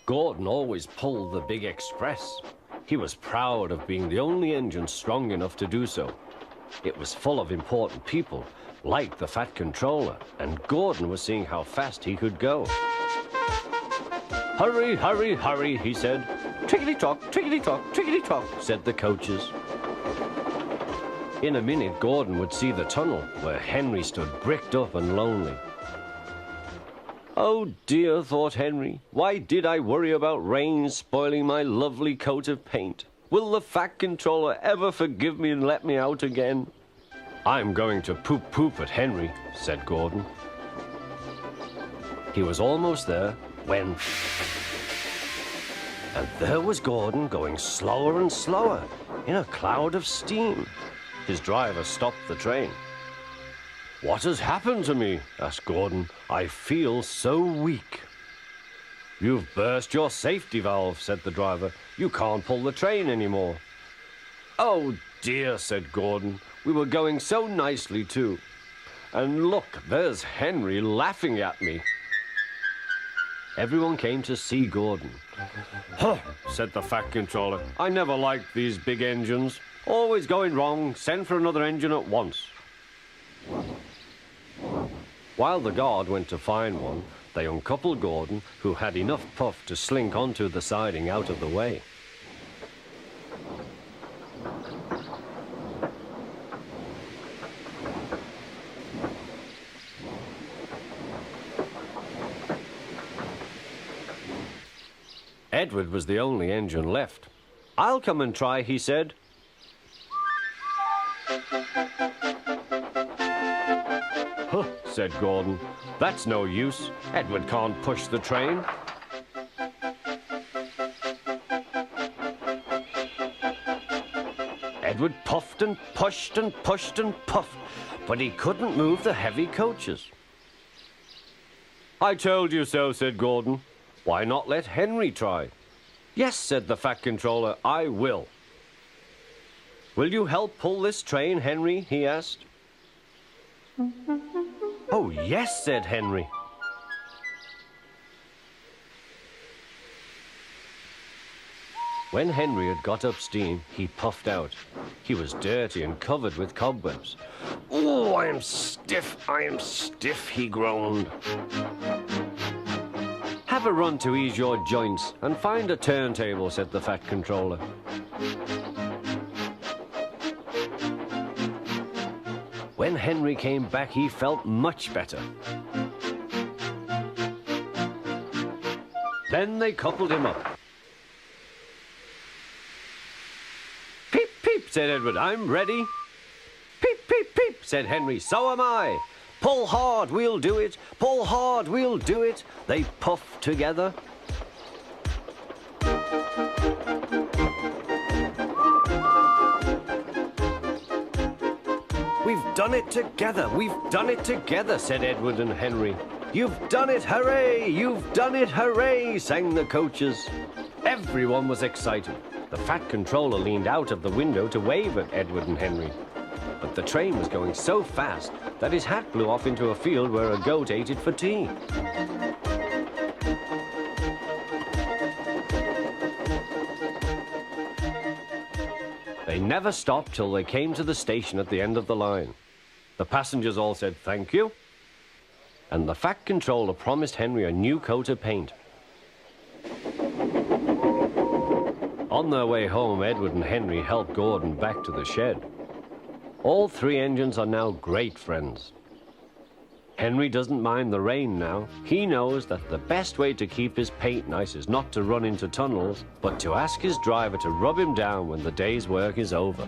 Gordon always pulled the big express. He was proud of being the only engine strong enough to do so. It was full of important people, like the Fat Controller, and Gordon was seeing how fast he could go. "Hurry, hurry, hurry," he said. "Trickety-tock, trickety-tock, trickety-tock," said the coaches. In a minute, Gordon would see the tunnel where Henry stood bricked up and lonely. "Oh dear," thought Henry, "why did I worry about rain spoiling my lovely coat of paint? Will the Fat Controller ever forgive me and let me out again?" "I'm going to poop at Henry," said Gordon. He was almost there when... And there was Gordon going slower and slower in a cloud of steam. His driver stopped the train. "What has happened to me?" asked Gordon. "I feel so weak." "You've burst your safety valve," said the driver. "You can't pull the train anymore." "Oh dear," said Gordon. "We were going so nicely too. And look, there's Henry laughing at me." Everyone came to see Gordon. "Huh," said the Fat Controller. "I never liked these big engines. Always going wrong. Send for another engine at once." While the guard went to find one, they uncoupled Gordon, who had enough puff to slink onto the siding out of the way. Edward was the only engine left. "I'll come and try," he said. "Huh," said Gordon. "That's no use. Edward can't push the train." Edward puffed and pushed and pushed and puffed, but he couldn't move the heavy coaches. "I told you so," said Gordon. "Why not let Henry try?" "Yes," said the Fat Controller, "I will." "Will you help pull this train, Henry?" he asked. "Oh, yes," said Henry. When Henry had got up steam, he puffed out. He was dirty and covered with cobwebs. "Oh, I am stiff," he groaned. "Have a run to ease your joints and find a turntable," said the Fat Controller. When Henry came back, he felt much better. Then they coupled him up. "Peep, peep," said Edward, "I'm ready." "Peep, peep, peep," said Henry, "so am I." "Pull hard, we'll do it. Pull hard, we'll do it." They puffed together. "We've done it together. We've done it together," said Edward and Henry. "You've done it, hooray! You've done it, hooray!" sang the coaches. Everyone was excited. The Fat Controller leaned out of the window to wave at Edward and Henry. But the train was going so fast that his hat blew off into a field where a goat ate it for tea. They never stopped till they came to the station at the end of the line. The passengers all said thank you, and the Fat Controller promised Henry a new coat of paint. On their way home, Edward and Henry helped Gordon back to the shed. All three engines are now great friends. Henry doesn't mind the rain now. He knows that the best way to keep his paint nice is not to run into tunnels, but to ask his driver to rub him down when the day's work is over.